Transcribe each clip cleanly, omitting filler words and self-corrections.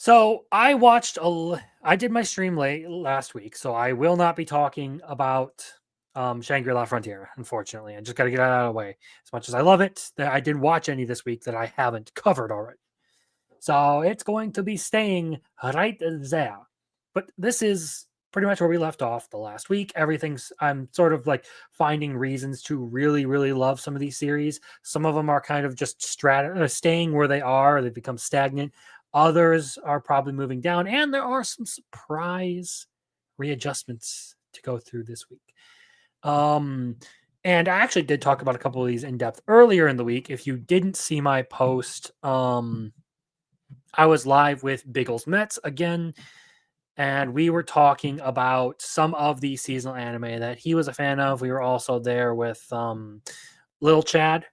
So I did my stream late last week, so I will not be talking about Shangri-La Frontier, unfortunately. I just got to get that out of the way. As much as I love it, that I didn't watch any this week that I haven't covered already. So it's going to be staying right there. But this is pretty much where we left off the last week. I'm sort of like finding reasons to really, really love some of these series. Some of them are kind of just staying where they are, they become stagnant. Others are probably moving down, and there are some surprise readjustments to go through this week. Um, and I actually did talk about a couple of these in depth earlier in the week. If you didn't see my post, I was live with Biggles Mets again, and we were talking about some of the seasonal anime that he was a fan of. We were also there with Lil Chad,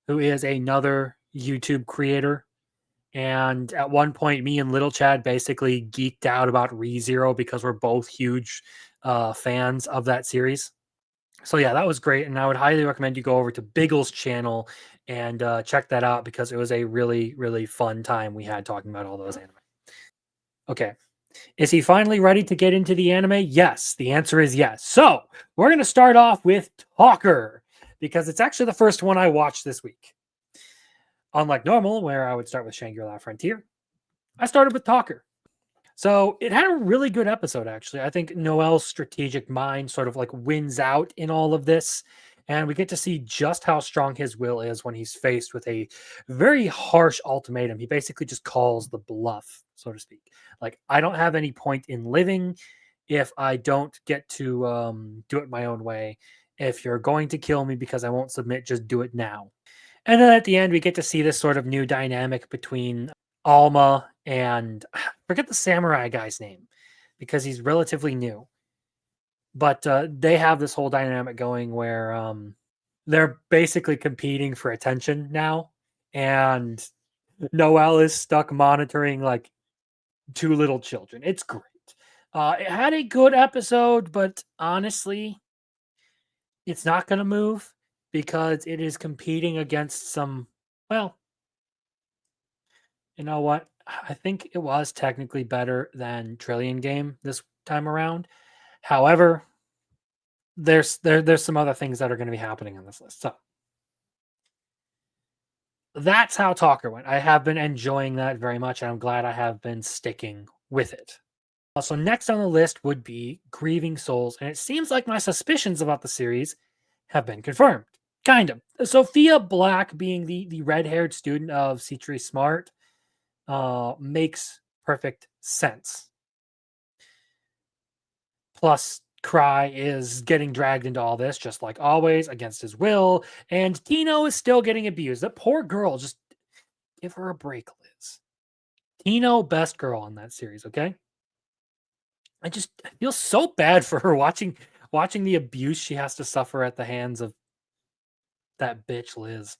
who is another YouTube creator. And at one point, me and Little Chad basically geeked out about ReZero because we're both huge fans of that series. So yeah, that was great, and I would highly recommend you go over to Biggles' channel and check that out because it was a really, really fun time we had talking about all those anime. Okay, is he finally ready to get into the anime? Yes, the answer is yes. So we're going to start off with Talker because it's actually the first one I watched this week. Unlike normal, where I would start with Shangri-La Frontier, I started with Talker. So it had a really good episode, actually. I think Noel's strategic mind sort of like wins out in all of this. And we get to see just how strong his will is when he's faced with a very harsh ultimatum. He basically just calls the bluff, so to speak. Like, I don't have any point in living if I don't get to do it my own way. If you're going to kill me because I won't submit, just do it now. And then at the end, we get to see this sort of new dynamic between Alma and forget the samurai guy's name because he's relatively new. But they have this whole dynamic going where they're basically competing for attention now. And Noel is stuck monitoring like two little children. It's great. It had a good episode, but honestly, it's not going to move because it is competing against some, well, you know what? I think it was technically better than Trillion Game this time around. However, there's some other things that are going to be happening on this list. So that's how Talker went. I have been enjoying that very much, and I'm glad I have been sticking with it. So next on the list would be Grieving Souls, and it seems like my suspicions about the series have been confirmed. Kind of. Sophia Black being the red-haired student of Citri Smart makes perfect sense. Plus, Cry is getting dragged into all this, just like always, against his will, and Tino is still getting abused. That poor girl, just give her a break, Liz. Tino, best girl in that series, okay? I feel so bad for her watching the abuse she has to suffer at the hands of that bitch Liz.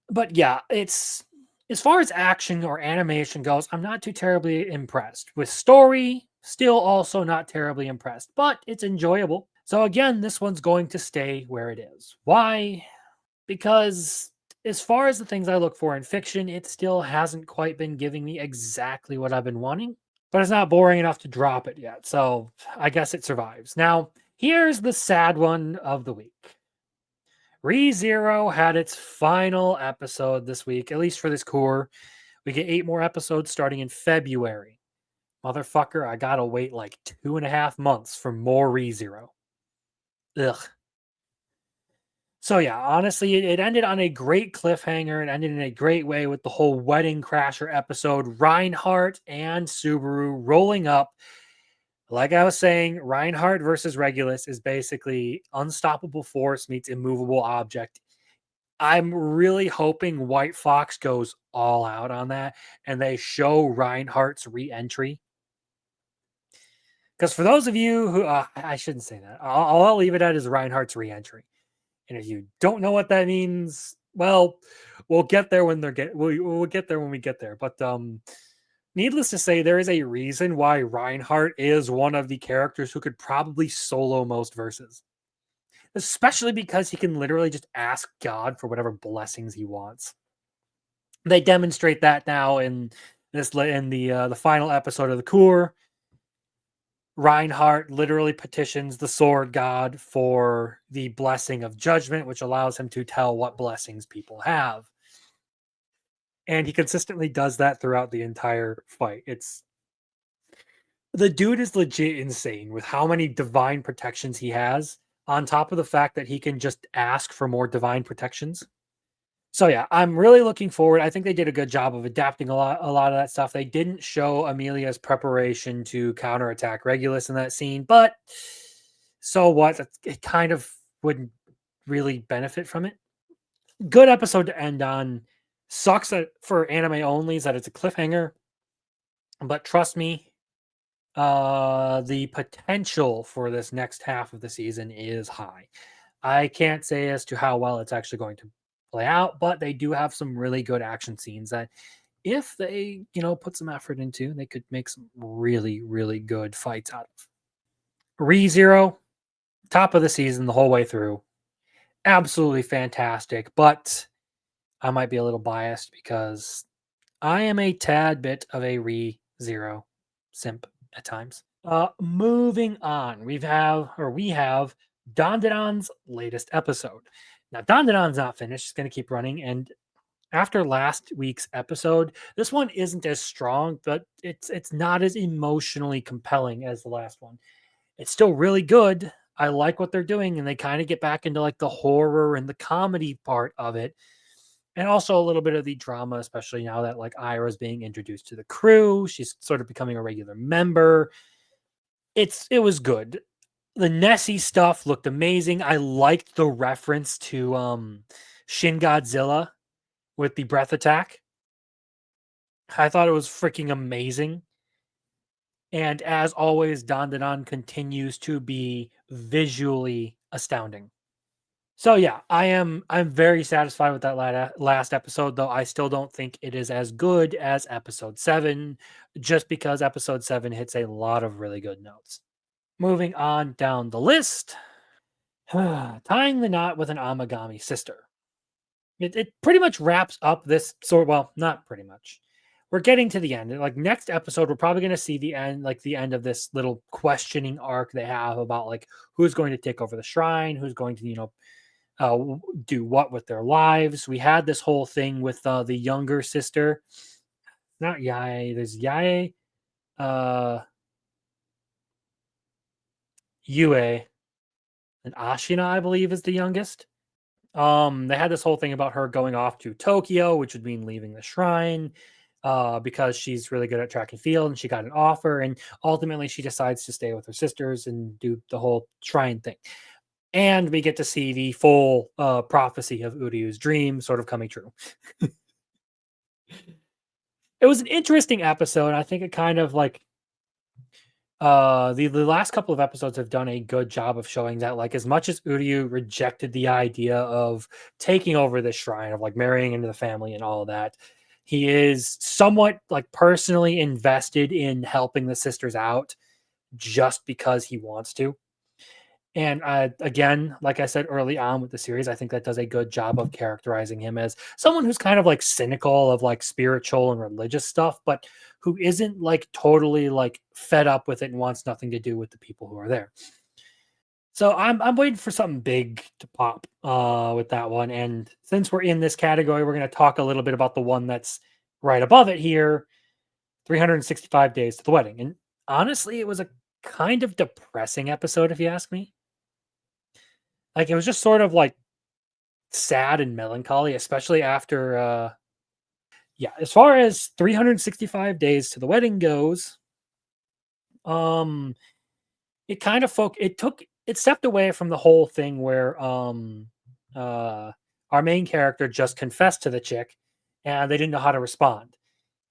But yeah, it's as far as action or animation goes, I'm not too terribly impressed. With story, still also not terribly impressed, but it's enjoyable. So again, this one's going to stay where it is. Why? Because as far as the things I look for in fiction, it still hasn't quite been giving me exactly what I've been wanting, but it's not boring enough to drop it yet. So I guess it survives. Now, here's the sad one of the week. ReZero had its final episode this week, at least for this core. We get 8 more episodes starting in February. Motherfucker, I gotta wait like 2.5 months for more ReZero. Ugh. So yeah, honestly, it ended on a great cliffhanger. It ended in a great way with the whole Wedding Crasher episode. Reinhardt and Subaru rolling up. Like I was saying, Reinhardt versus Regulus is basically unstoppable force meets immovable object. I'm really hoping White Fox goes all out on that and they show Reinhardt's re-entry. Because for those of you who, I shouldn't say that. I'll leave it at his Reinhardt's re-entry. And if you don't know what that means, well, we'll get there when we'll get there when we get there. But needless to say, there is a reason why Reinhardt is one of the characters who could probably solo most verses. Especially because he can literally just ask God for whatever blessings he wants. They demonstrate that now in the final episode of the Cour. Reinhardt literally petitions the sword god for the blessing of judgment, which allows him to tell what blessings people have. And he consistently does that throughout the entire fight. It's the dude is legit insane with how many divine protections he has, on top of the fact that he can just ask for more divine protections. So yeah, I'm really looking forward. I think they did a good job of adapting a lot of that stuff. They didn't show Amelia's preparation to counterattack Regulus in that scene, but so what? It kind of wouldn't really benefit from it. Good episode to end on. Sucks that for anime only is that it's a cliffhanger, but trust me, the potential for this next half of the season is high. I can't say as to how well it's actually going to play out, but they do have some really good action scenes that if they, put some effort into, they could make some really, really good fights out of. ReZero, top of the season the whole way through. Absolutely fantastic, but I might be a little biased because I am a tad bit of a ReZero simp at times. Moving on, we have Dandadan's latest episode. Now, Dandadan's not finished; it's going to keep running. And after last week's episode, this one isn't as strong, but it's not as emotionally compelling as the last one. It's still really good. I like what they're doing, and they kind of get back into like the horror and the comedy part of it, and also a little bit of the drama, especially now that like Ira's being introduced to the crew. She's sort of becoming a regular member. It was good. The Nessie stuff looked amazing. I liked the reference to Shin Godzilla with the breath attack. I thought it was freaking amazing. And as always, Dandadan continues to be visually astounding. So yeah, I'm very satisfied with that last episode, though I still don't think it is as good as episode 7, just because episode 7 hits a lot of really good notes. Moving on down the list, tying the knot with an Amagami sister. It pretty much wraps up this sort. Well, not pretty much. We're getting to the end. Like next episode, we're probably going to see the end, like the end of this little questioning arc they have about like who's going to take over the shrine, who's going to do what with their lives. We had this whole thing with the younger sister, not Yae. There's Yae, uh, Yue, and Ashina, I believe, is the youngest. They had this whole thing about her going off to Tokyo, which would mean leaving the shrine, because she's really good at track and field, and she got an offer, and ultimately she decides to stay with her sisters and do the whole shrine thing. And we get to see the full prophecy of Uryu's dream sort of coming true. It was an interesting episode. I think it kind of like the last couple of episodes have done a good job of showing that like as much as Uryu rejected the idea of taking over the shrine, of like marrying into the family and all of that, he is somewhat like personally invested in helping the sisters out just because he wants to. And again, like I said early on with the series, I think that does a good job of characterizing him as someone who's kind of like cynical of like spiritual and religious stuff, but who isn't like totally like fed up with it and wants nothing to do with the people who are there. So I'm waiting for something big to pop with that one. And since we're in this category, we're going to talk a little bit about the one that's right above it here, 365 Days to the Wedding. And honestly, it was a kind of depressing episode, if you ask me. Like it was just sort of like sad and melancholy, especially after yeah, as far as 365 days to the wedding goes, um it kind of it stepped away from the whole thing where uh our main character just confessed to the chick and they didn't know how to respond.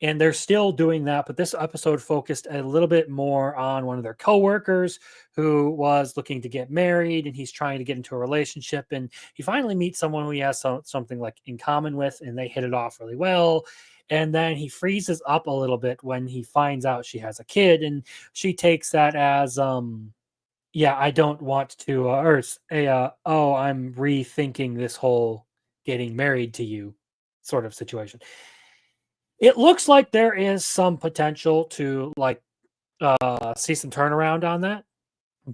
And they're still doing that, but this episode focused a little bit more on one of their coworkers who was looking to get married, and he's trying to get into a relationship, and he finally meets someone who he has something like in common with, and they hit it off really well. And then he freezes up a little bit when he finds out she has a kid, and she takes that as yeah, I don't want to oh, I'm rethinking this whole getting married to you sort of situation. It looks like there is some potential to like see some turnaround on that.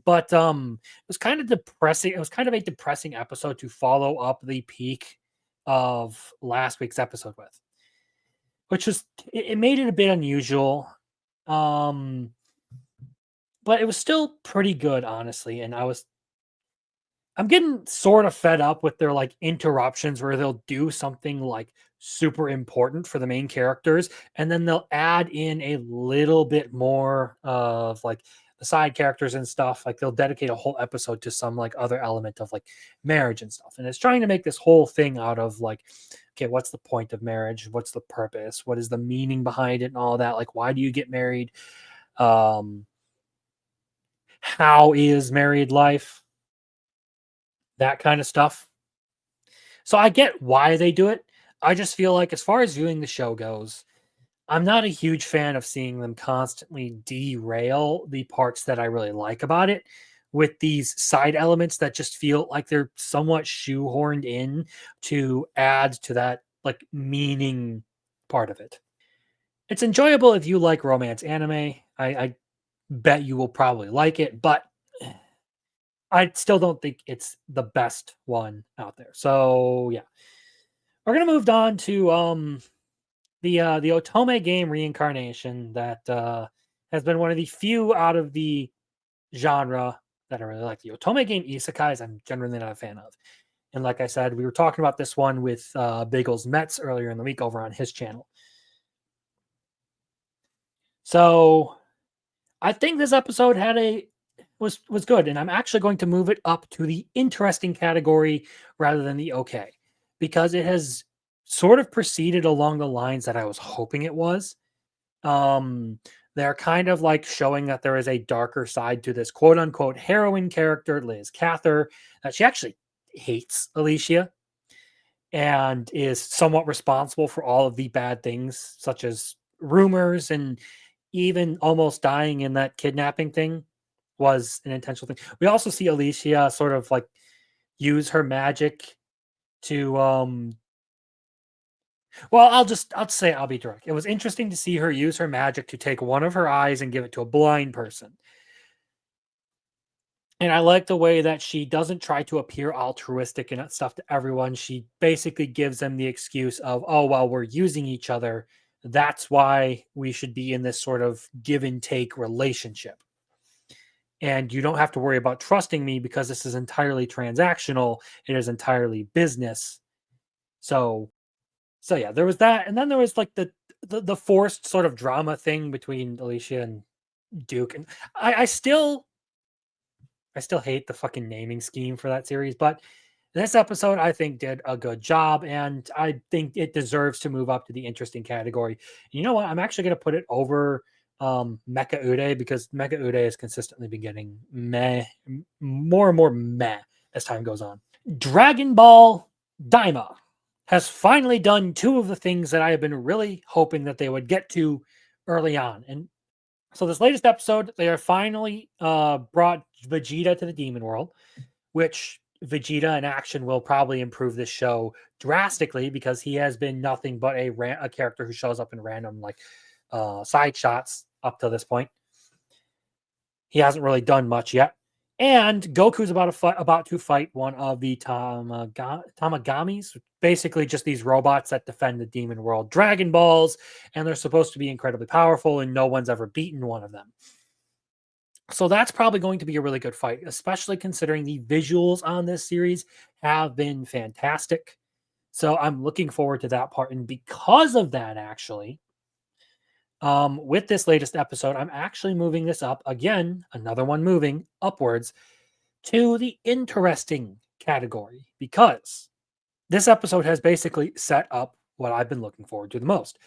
But it was kind of depressing. It was kind of a depressing episode to follow up the peak of last week's episode with, which was it made it a bit unusual. Um, but it was still pretty good, honestly. And I'm getting sort of fed up with their like interruptions where they'll do something like super important for the main characters and then they'll add in a little bit more of like the side characters and stuff. Like they'll dedicate a whole episode to some like other element of like marriage and stuff. And it's trying to make this whole thing out of like, okay, what's the point of marriage? What's the purpose? What is the meaning behind it and all that? Like, why do you get married? Um, how is married life? That kind of stuff. So I get why they do it. I just feel like, as far as viewing the show goes, I'm not a huge fan of seeing them constantly derail the parts that I really like about it with these side elements that just feel like they're somewhat shoehorned in to add to that like meaning part of it. It's enjoyable if you like romance anime. I bet you will probably like it, but I still don't think it's the best one out there. So yeah, we're gonna move on to the Otome game reincarnation that has been one of the few out of the genre that I really like. The Otome game isekais, I'm generally not a fan of. And like I said, we were talking about this one with Bagels Mets earlier in the week over on his channel. So I think this episode was good, and I'm actually going to move it up to the interesting category rather than the okay, because it has sort of proceeded along the lines that I was hoping it was. Um, they're kind of like showing that there is a darker side to this quote unquote heroine character, Liz Cather, that she actually hates Alicia and is somewhat responsible for all of the bad things, such as rumors and even almost dying in that kidnapping thing was an intentional thing. We also see Alicia sort of like use her magic to well, I'll say I'll be direct. It was interesting to see her use her magic to take one of her eyes and give it to a blind person. And I like the way that she doesn't try to appear altruistic and stuff to everyone. She basically gives them the excuse of, oh, well, we're using each other. That's why we should be in this sort of give and take relationship. And you don't have to worry about trusting me because this is entirely transactional. It is entirely business. So so yeah, there was that, and then there was like the forced sort of drama thing between Alicia and Duke, and I still hate the fucking naming scheme for that series, but this episode I think did a good job, and I think it deserves to move up to the interesting category. You know what? I'm actually going to put it over Mecha Ude because Mecha Ude has consistently been getting more and more meh as time goes on. Dragon Ball Daima has finally done two of the things that I have been really hoping that they would get to early on. And so this latest episode, they are finally brought Vegeta to the Demon World, which Vegeta in action will probably improve this show drastically because he has been nothing but a character who shows up in random like side shots up to this point. He hasn't really done much yet. And Goku's about to fight one of the Tamagamis, basically just these robots that defend the demon world Dragon Balls, and they're supposed to be incredibly powerful, and no one's ever beaten one of them. So that's probably going to be a really good fight, especially considering the visuals on this series have been fantastic. So I'm looking forward to that part. And because of that, actually, with this latest episode, I'm actually moving this up again, another one moving upwards to the interesting category because this episode has basically set up what I've been looking forward to the most.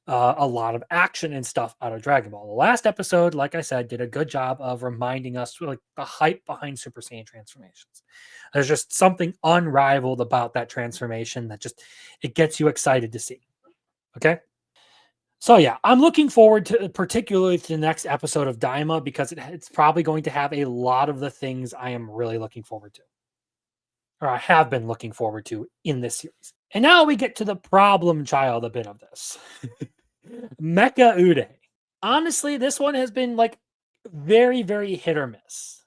A lot of action and stuff out of Dragon Ball. The last episode, like I said, did a good job of reminding us like the hype behind Super Saiyan transformations. There's just something unrivaled about that transformation that just it gets you excited to see. Okay. So yeah, I'm looking forward to particularly to the next episode of Daima because it's probably going to have a lot of the things I am really looking forward to, or I have been looking forward to in this series. And now we get to the problem child a bit of this. Mecha Ude. Honestly, this one has been like very, very hit or miss.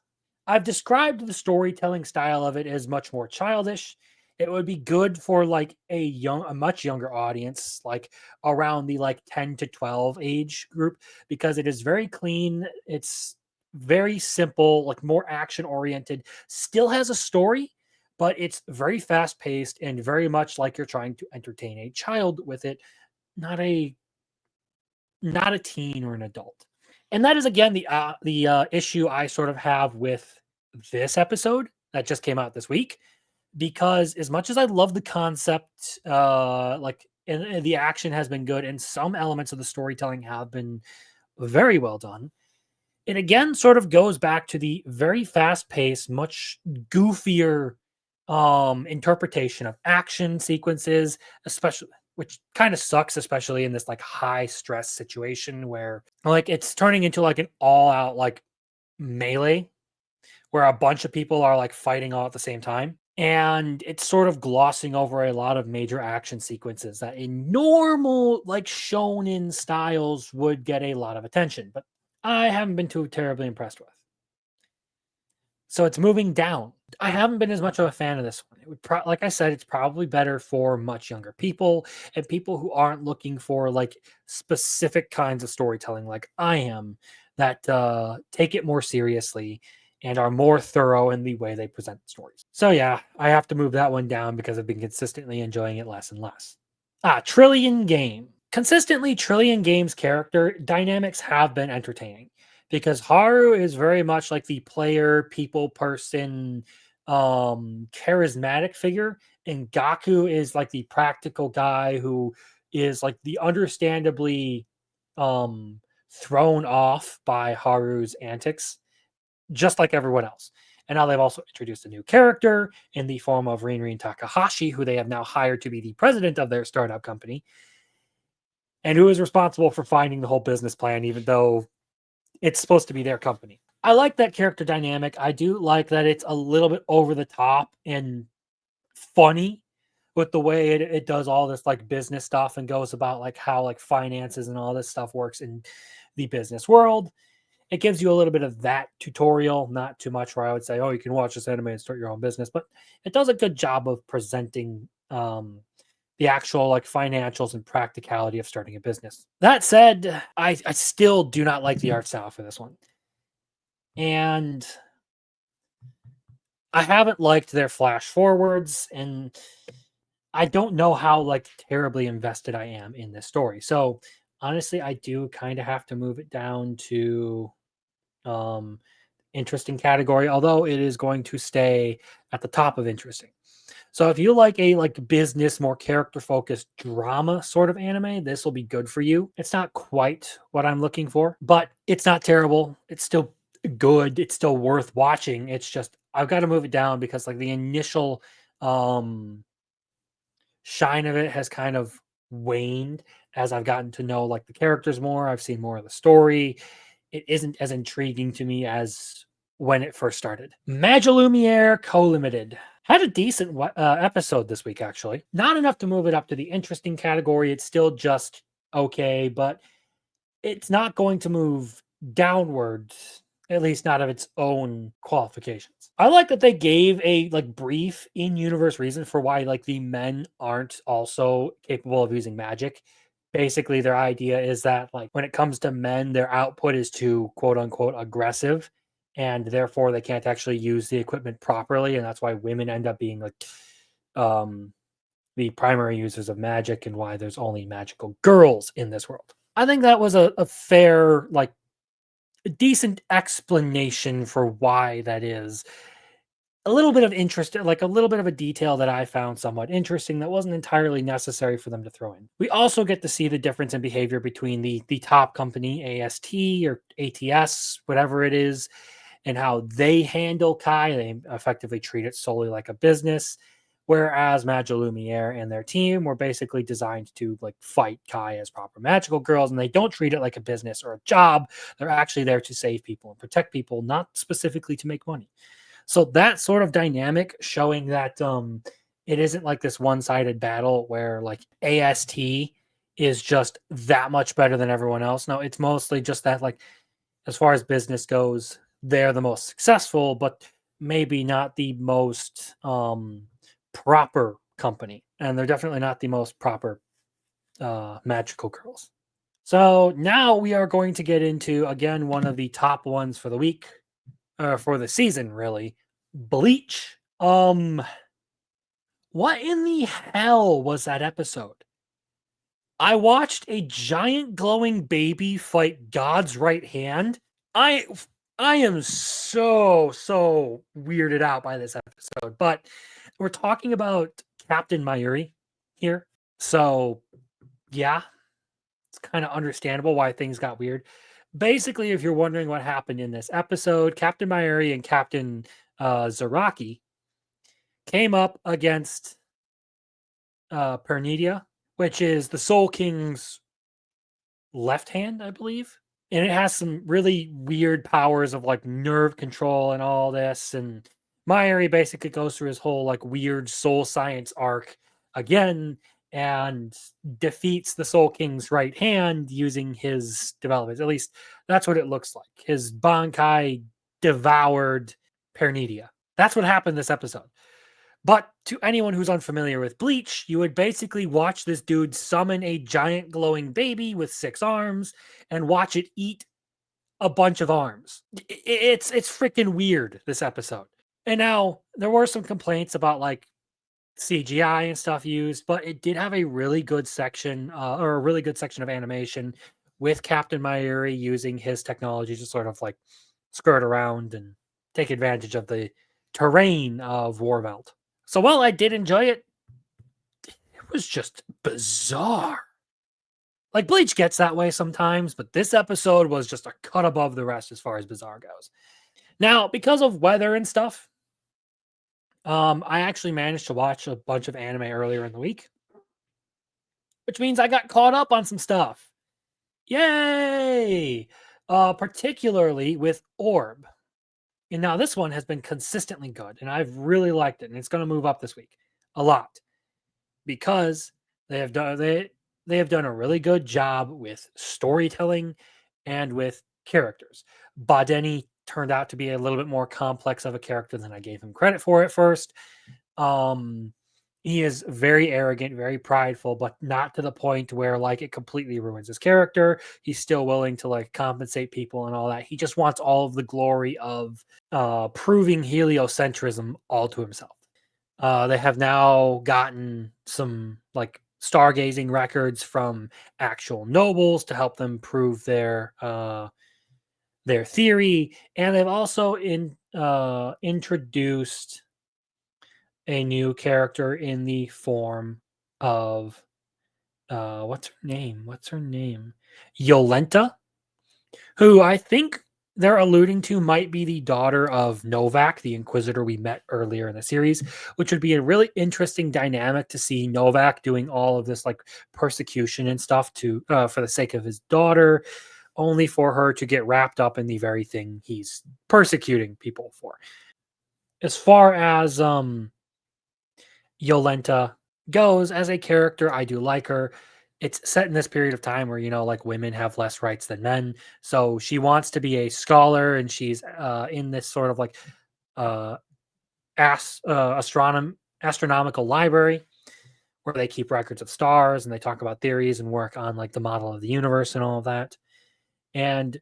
I've described the storytelling style of it as much more childish. It would be good for like a much younger audience, like around the like 10 to 12 age group, because it is very clean. It's very simple, like more action oriented, still has a story, but it's very fast paced and very much like you're trying to entertain a child with it, not a not a teen or an adult. And that is again the issue I sort of have with this episode that just came out this week, because as much as I love the concept, and the action has been good, and some elements of the storytelling have been very well done, it again sort of goes back to the very fast paced, much goofier interpretation of action sequences, especially, which kind of sucks, especially in this like high stress situation where like it's turning into like an all out like melee where a bunch of people are like fighting all at the same time. And it's sort of glossing over a lot of major action sequences that in normal, like shonen styles, would get a lot of attention, but I haven't been too terribly impressed with. So it's moving down. I haven't been as much of a fan of this one. It would like I said, it's probably better for much younger people and people who aren't looking for like specific kinds of storytelling like I am, that take it more seriously and are more thorough in the way they present stories. So yeah, I have to move that one down because I've been consistently enjoying it less and less. Trillion Game. Consistently, Trillion Game's character dynamics have been entertaining because Haru is very much like the player, people person, charismatic figure, and Gaku is like the practical guy who is like the understandably um thrown off by Haru's antics, just like everyone else. And now they've also introduced a new character in the form of Rin Takahashi, who they have now hired to be the president of their startup company, and who is responsible for finding the whole business plan, even though it's supposed to be their company. I like that character dynamic. I do like that it's a little bit over the top and funny with the way it does all this like business stuff and goes about like how like finances and all this stuff works in the business world. It gives you a little bit of that tutorial, not too much where I would say, oh, you can watch this anime and start your own business, but it does a good job of presenting the actual like financials and practicality of starting a business. That said, I still do not like the art style for this one. And I haven't liked their flash forwards, and I don't know how like terribly invested I am in this story. So honestly, I do kind of have to move it down to um interesting category, although it is going to stay at the top of interesting. So if you like a like business, more character focused drama sort of anime, this will be good for you. It's not quite what I'm looking for, but it's not terrible. It's still good. It's still worth watching. It's just I've got to move it down because like the initial um shine of it has kind of waned as I've gotten to know like the characters more. I've seen more of the story. It isn't as intriguing to me as when it first started. Magilumiere Co-Limited had a decent episode this week, actually. Not enough to move it up to the interesting category. It's still just okay, but it's not going to move downwards, at least not of its own qualifications. I like that they gave a like brief in-universe reason for why like the men aren't also capable of using magic. Basically, their idea is that like when it comes to men, their output is too quote unquote aggressive, and therefore they can't actually use the equipment properly, and that's why women end up being like um the primary users of magic and why there's only magical girls in this world. I think that was a fair, like, a decent explanation for why that is. A little bit of interest, like a little bit of a detail that I found somewhat interesting that wasn't entirely necessary for them to throw in. We also get to see the difference in behavior between the top company, AST or ATS, whatever it is, and how they handle Kai. They effectively treat it solely like a business, whereas Magilumiere and their team were basically designed to like fight Kai as proper magical girls, and they don't treat it like a business or a job. They're actually there to save people and protect people, not specifically to make money. So that sort of dynamic showing that it isn't like this one-sided battle where like AST is just that much better than everyone else. No, it's mostly just that, like, as far as business goes, they're the most successful, but maybe not the most proper company. And they're definitely not the most proper magical girls. So now we are going to get into again one of the top ones for the week, for the season, really. Bleach. What in the hell was that episode? I watched a giant glowing baby fight God's right hand. I I am so weirded out by this episode, but we're talking about Captain Mayuri here. So, yeah, it's kind of understandable why things got weird. Basically, if you're wondering what happened in this episode, Captain Mayuri and Captain Zaraki came up against Pernidia, which is the Soul King's left hand, I believe. And it has some really weird powers of like nerve control and all this. And Mayuri basically goes through his whole like weird soul science arc again and defeats the Soul King's right hand using his developments. At least that's what it looks like. His Bankai devoured Pernidia. That's what happened this episode. But to anyone who's unfamiliar with Bleach, you would basically watch this dude summon a giant glowing baby with 6 arms and watch it eat a bunch of arms. It's freaking weird, this episode. And now there were some complaints about like CGI and stuff used, but it did have a really good section, or a really good section of animation with Captain Mayuri using his technology to sort of like skirt around and take advantage of the terrain of Warveld. So while I did enjoy it, it was just bizarre. Like Bleach gets that way sometimes, but this episode was just a cut above the rest as far as bizarre goes. Now, because of weather and stuff, I actually managed to watch a bunch of anime earlier in the week, which means I got caught up on some stuff. Yay! Particularly with Orb. And now this one has been consistently good, and I've really liked it, and it's going to move up this week a lot because they have done a really good job with storytelling and with characters. Badeni turned out to be a little bit more complex of a character than I gave him credit for at first. Um, he is very arrogant, very prideful, but not to the point where like it completely ruins his character. He's still willing to like compensate people and all that. He just wants all of the glory of proving heliocentrism all to himself. They have now gotten some like stargazing records from actual nobles to help them prove their theory, and they've also introduced a new character in the form of what's her name? What's her name? Yolenta, who I think they're alluding to might be the daughter of Novak, the Inquisitor we met earlier in the series, which would be a really interesting dynamic to see Novak doing all of this like persecution and stuff to for the sake of his daughter, only for her to get wrapped up in the very thing he's persecuting people for. As far as Yolenta goes as a character, I do like her. It's set in this period of time where, you know, like women have less rights than men. So she wants to be a scholar and she's in this sort of like uh, astronomical library where they keep records of stars and they talk about theories and work on like the model of the universe and all of that. And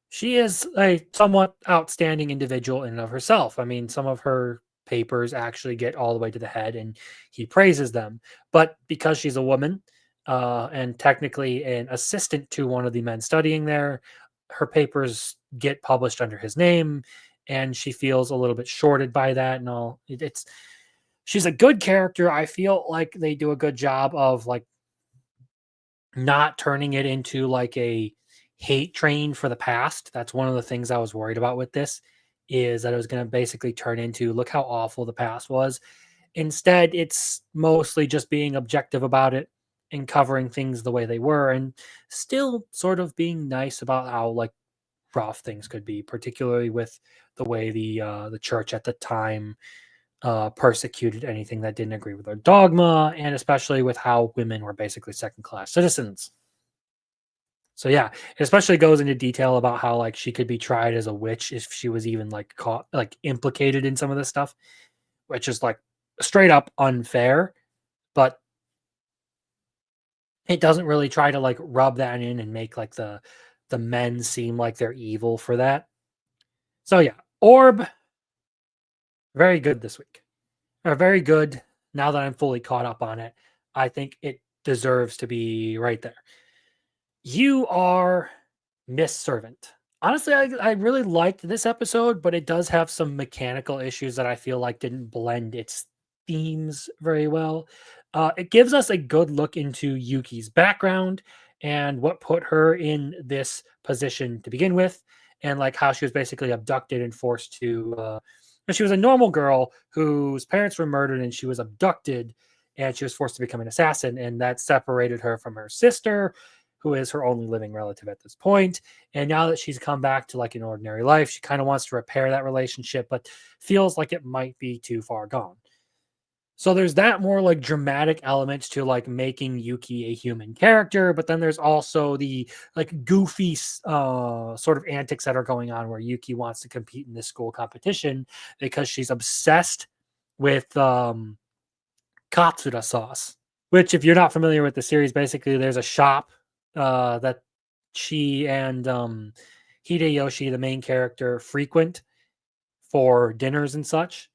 she is a somewhat outstanding individual in and of herself. I mean, some of her papers actually get all the way to the head and he praises them. But because she's a woman and technically an assistant to one of the men studying there, her papers get published under his name and she feels a little bit shorted by that and all. It's she's a good character. I feel like they do a good job of like not turning it into like a hate train for the past. That's one of the things I was worried about with this is that it was going to basically turn into look how awful the past was. Instead, it's mostly just being objective about it and covering things the way they were and still sort of being nice about how like rough things could be, particularly with the way the church at the time persecuted anything that didn't agree with their dogma, and especially with how women were basically second class citizens. So yeah, it especially goes into detail about how like she could be tried as a witch if she was even like caught like implicated in some of this stuff, which is like straight up unfair, but it doesn't really try to like rub that in and make like the men seem like they're evil for that. So yeah, Orb, very good this week. Or very good now that I'm fully caught up on it. I think it deserves to be right there. You are Miss Servant. Honestly, I really liked this episode, but it does have some mechanical issues that I feel like didn't blend its themes very well. It gives us a good look into Yuki's background and what put her in this position to begin with, and like how she was basically abducted and forced to. She was a normal girl whose parents were murdered, and she was abducted, and she was forced to become an assassin, and that separated her from her sister, who is her only living relative at this point. And now that she's come back to like an ordinary life, she kind of wants to repair that relationship, but feels like it might be too far gone. So there's that more like dramatic elements to like making Yuki a human character, but then there's also the like goofy sort of antics that are going on where Yuki wants to compete in this school competition because she's obsessed with Katsuda sauce, which if you're not familiar with the series, basically there's a shop that she and Hideyoshi, the main character, frequent for dinners and such.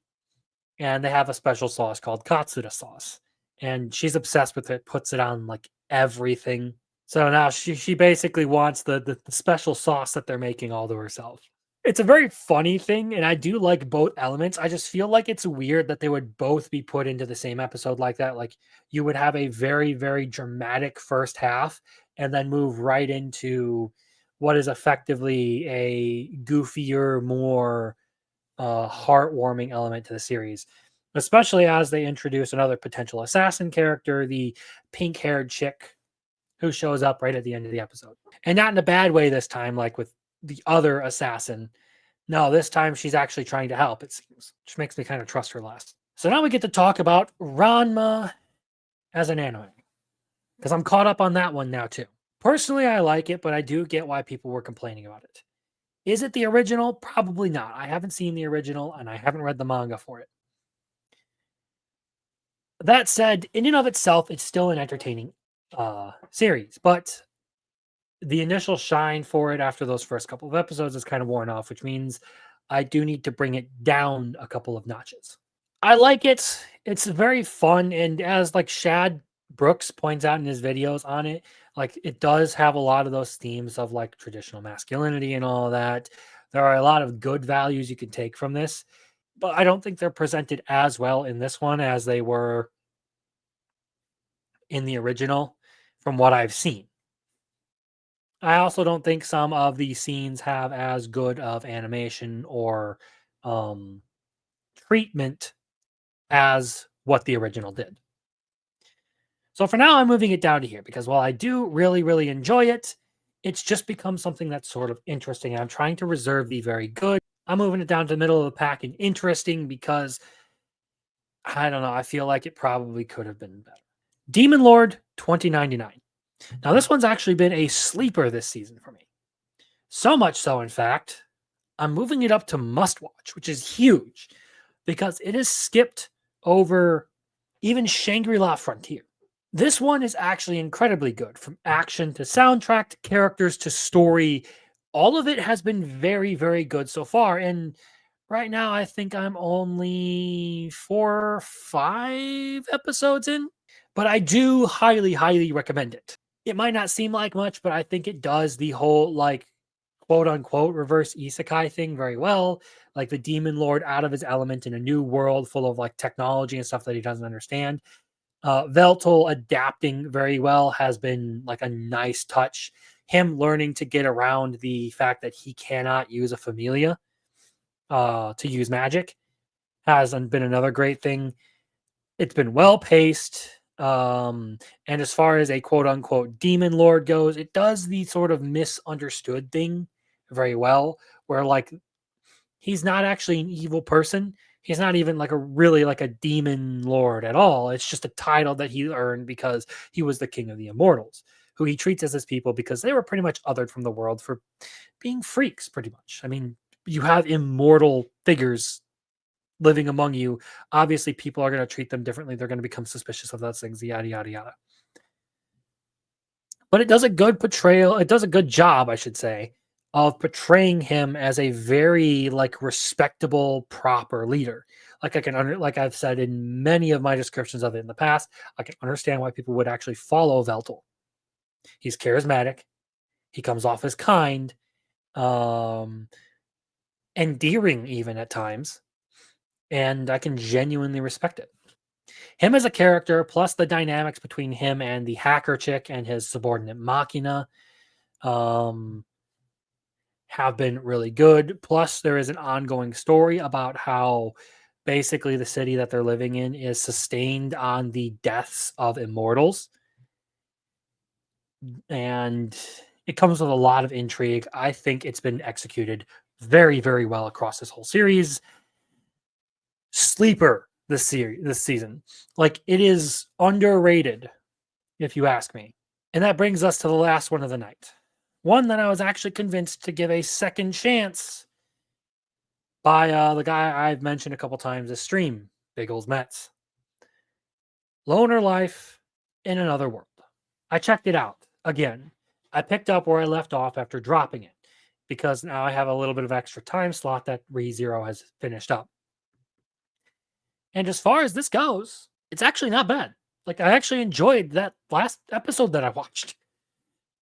And they have a special sauce called Katsuda sauce. And she's obsessed with it, puts it on like everything. So now she basically wants the special sauce that they're making all to herself. It's a very funny thing, and I do like both elements. I just feel like it's weird that they would both be put into the same episode like that. Like you would have a very, very dramatic first half and then move right into what is effectively a goofier, more heartwarming element to the series, especially as they introduce another potential assassin character, the pink haired chick who shows up right at the end of the episode. And not in a bad way this time, like with the other assassin. No, this time she's actually trying to help, it seems, which makes me kind of trust her less. So now we get to talk about Ranma as an anime, because I'm caught up on that one now too. Personally, I like it, but I do get why people were complaining about it. Is it the original? Probably not. I haven't seen the original and I haven't read the manga for it. That said, in and of itself, it's still an entertaining series, but the initial shine for it after those first couple of episodes is kind of worn off, which means I do need to bring it down a couple of notches. I like it. It's very fun, and as like Shad Brooks points out in his videos on it, like it does have a lot of those themes of like traditional masculinity and all that. There are a lot of good values you can take from this, but I don't think they're presented as well in this one as they were in the original from what I've seen. I also don't think some of these scenes have as good of animation or um, treatment as what the original did. So for now, I'm moving it down to here because while I do really, really enjoy it, it's just become something that's sort of interesting. And I'm trying to reserve the very good. I'm moving it down to the middle of the pack and interesting because I don't know. I feel like it probably could have been better. Demon Lord 2099. Now, this one's actually been a sleeper this season for me. So much so, in fact, I'm moving it up to must watch, which is huge because it has skipped over even Shangri La Frontier. This one is actually incredibly good from action to soundtrack to characters to story. All of it has been very, very good so far. And right now, I think I'm only 4 or 5 episodes in, but I do highly, highly recommend it. It might not seem like much, but I think it does the whole like quote unquote reverse isekai thing very well. Like the demon lord out of his element in a new world full of like technology and stuff that he doesn't understand. Veltal adapting very well has been like a nice touch. Him learning to get around the fact that he cannot use a familia to use magic has been another great thing. It's been well paced. And as far as a quote unquote demon lord goes, it does the sort of misunderstood thing very well, where like he's not actually an evil person. He's not even like a really like a demon lord at all. It's just a title that he earned because he was the king of the immortals, who he treats as his people because they were pretty much othered from the world for being freaks, pretty much. I mean, you have immortal figures living among you. Obviously, people are going to treat them differently. They're going to become suspicious of those things, yada, yada, yada. But it does a good portrayal. It does a good job, I should say, of portraying him as a very like respectable, proper leader. Like like I've said in many of my descriptions of it in the past, I can understand why people would actually follow Veltal. He's charismatic. He comes off as kind, um, endearing even at times, and I can genuinely respect it. Him as a character, plus the dynamics between him and the hacker chick and his subordinate Machina, um, have been really good. Plus, there is an ongoing story about how basically the city that they're living in is sustained on the deaths of immortals. And it comes with a lot of intrigue. I think it's been executed very, very well across this whole series. Sleeper this season. Like it is underrated, if you ask me. And that brings us to the last one of the night. One that I was actually convinced to give a second chance by the guy I've mentioned a couple times this stream, Big Old Mets. Loner Life in Another World. I checked it out again. I picked up where I left off after dropping it because now I have a little bit of extra time slot that ReZero has finished up. And as far as this goes, it's actually not bad. Like I actually enjoyed that last episode that I watched,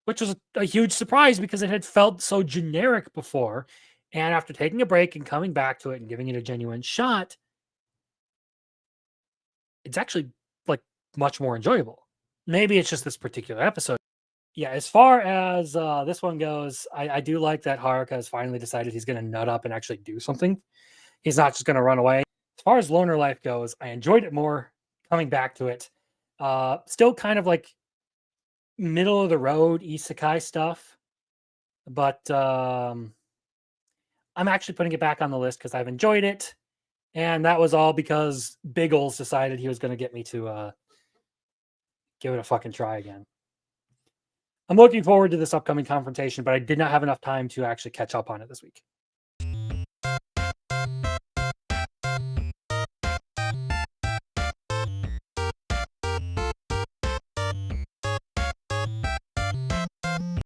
which was a huge surprise because it had felt so generic before. And after taking a break and coming back to it and giving it a genuine shot, it's actually like much more enjoyable. Maybe it's just this particular episode. Yeah, as far as this one goes, I do like that Haruka has finally decided he's going to nut up and actually do something. He's not just going to run away. As far as Loner Life goes, I enjoyed it more coming back to it. Still kind of like middle of the road isekai stuff, but I'm actually putting it back on the list because I've enjoyed it. And that was all because Biggles decided he was going to get me to give it a fucking try again. I'm looking forward to this upcoming confrontation, but I did not have enough time to actually catch up on it this week.